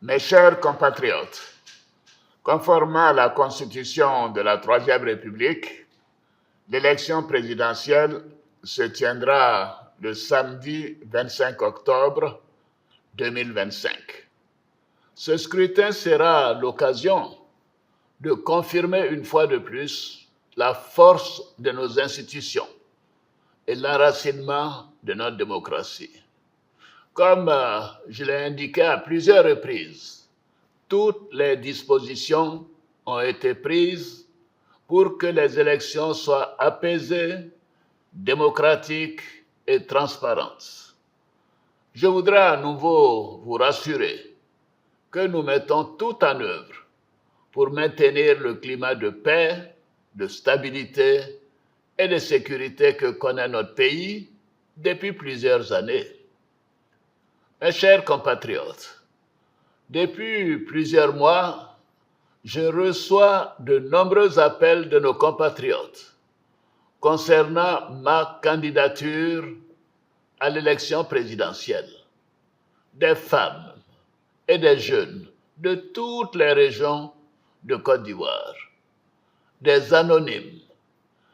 Mes chers compatriotes, conformément à la Constitution de la Troisième République, l'élection présidentielle se tiendra le samedi 25 octobre 2025. Ce scrutin sera l'occasion de confirmer une fois de plus la force de nos institutions et l'enracinement de notre démocratie. Comme je l'ai indiqué à plusieurs reprises, toutes les dispositions ont été prises pour que les élections soient apaisées, démocratiques et transparentes. Je voudrais à nouveau vous rassurer que nous mettons tout en œuvre pour maintenir le climat de paix, de stabilité et de sécurité que connaît notre pays depuis plusieurs années. Mes chers compatriotes, depuis plusieurs mois, je reçois de nombreux appels de nos compatriotes concernant ma candidature à l'élection présidentielle. Des femmes et des jeunes de toutes les régions de Côte d'Ivoire, des anonymes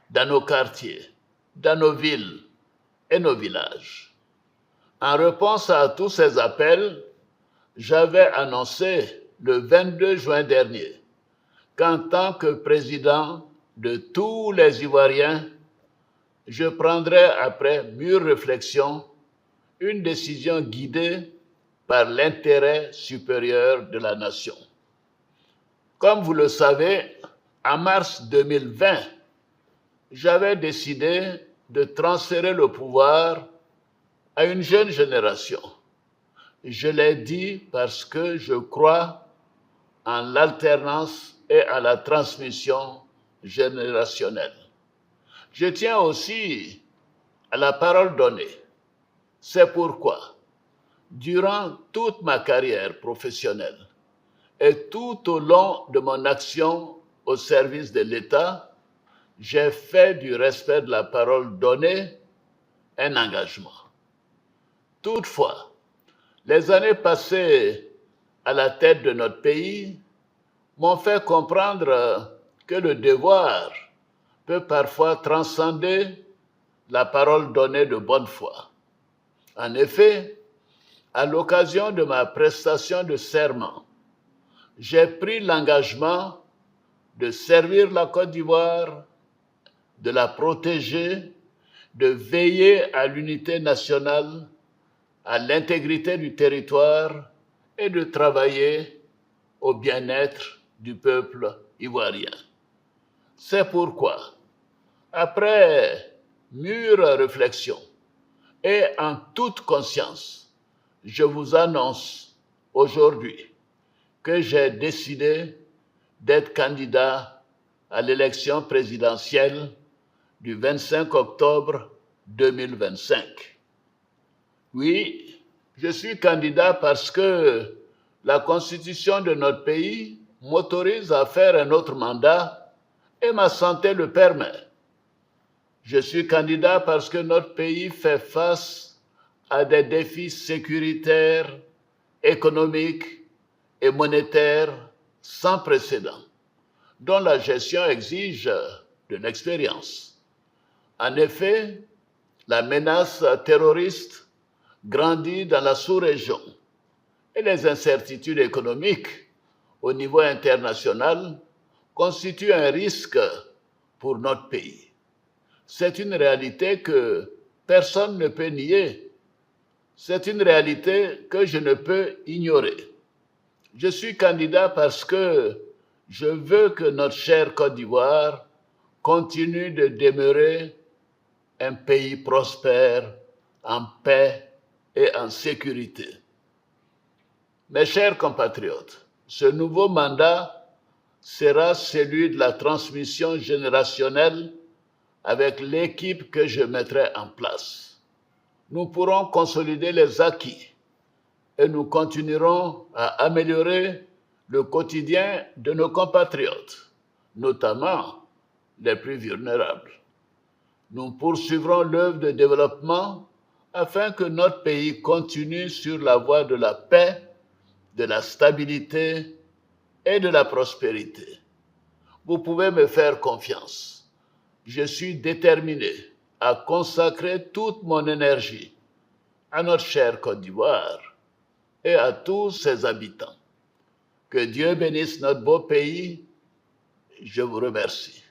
dans nos quartiers, dans nos villes et nos villages. En réponse à tous ces appels, j'avais annoncé le 22 juin dernier qu'en tant que président de tous les Ivoiriens, je prendrai après mûre réflexion une décision guidée par l'intérêt supérieur de la nation. Comme vous le savez, en mars 2020, j'avais décidé de transférer le pouvoir à une jeune génération. Je l'ai dit parce que je crois en l'alternance et à la transmission générationnelle. Je tiens aussi à la parole donnée. C'est pourquoi, durant toute ma carrière professionnelle et tout au long de mon action au service de l'État, j'ai fait du respect de la parole donnée un engagement. Toutefois, les années passées à la tête de notre pays m'ont fait comprendre que le devoir peut parfois transcender la parole donnée de bonne foi. En effet, à l'occasion de ma prestation de serment, j'ai pris l'engagement de servir la Côte d'Ivoire, de la protéger, de veiller à l'unité nationale, à l'intégrité du territoire et de travailler au bien-être du peuple ivoirien. C'est pourquoi, après mûre réflexion et en toute conscience, je vous annonce aujourd'hui que j'ai décidé d'être candidat à l'élection présidentielle du 25 octobre 2025. Oui, je suis candidat parce que la Constitution de notre pays m'autorise à faire un autre mandat et ma santé le permet. Je suis candidat parce que notre pays fait face à des défis sécuritaires, économiques et monétaires sans précédent, dont la gestion exige de l'expérience. En effet, la menace terroriste grandit dans la sous-région et les incertitudes économiques au niveau international constituent un risque pour notre pays. C'est une réalité que personne ne peut nier. C'est une réalité que je ne peux ignorer. Je suis candidat parce que je veux que notre chère Côte d'Ivoire continue de demeurer un pays prospère, en paix et en sécurité. Mes chers compatriotes, ce nouveau mandat sera celui de la transmission générationnelle avec l'équipe que je mettrai en place. Nous pourrons consolider les acquis et nous continuerons à améliorer le quotidien de nos compatriotes, notamment les plus vulnérables. Nous poursuivrons l'œuvre de développement afin que notre pays continue sur la voie de la paix de la stabilité et de la prospérité. Vous pouvez me faire confiance. Je suis déterminé à consacrer toute mon énergie à notre chère Côte d'Ivoire et à tous ses habitants. Que Dieu bénisse notre beau pays. Je vous remercie.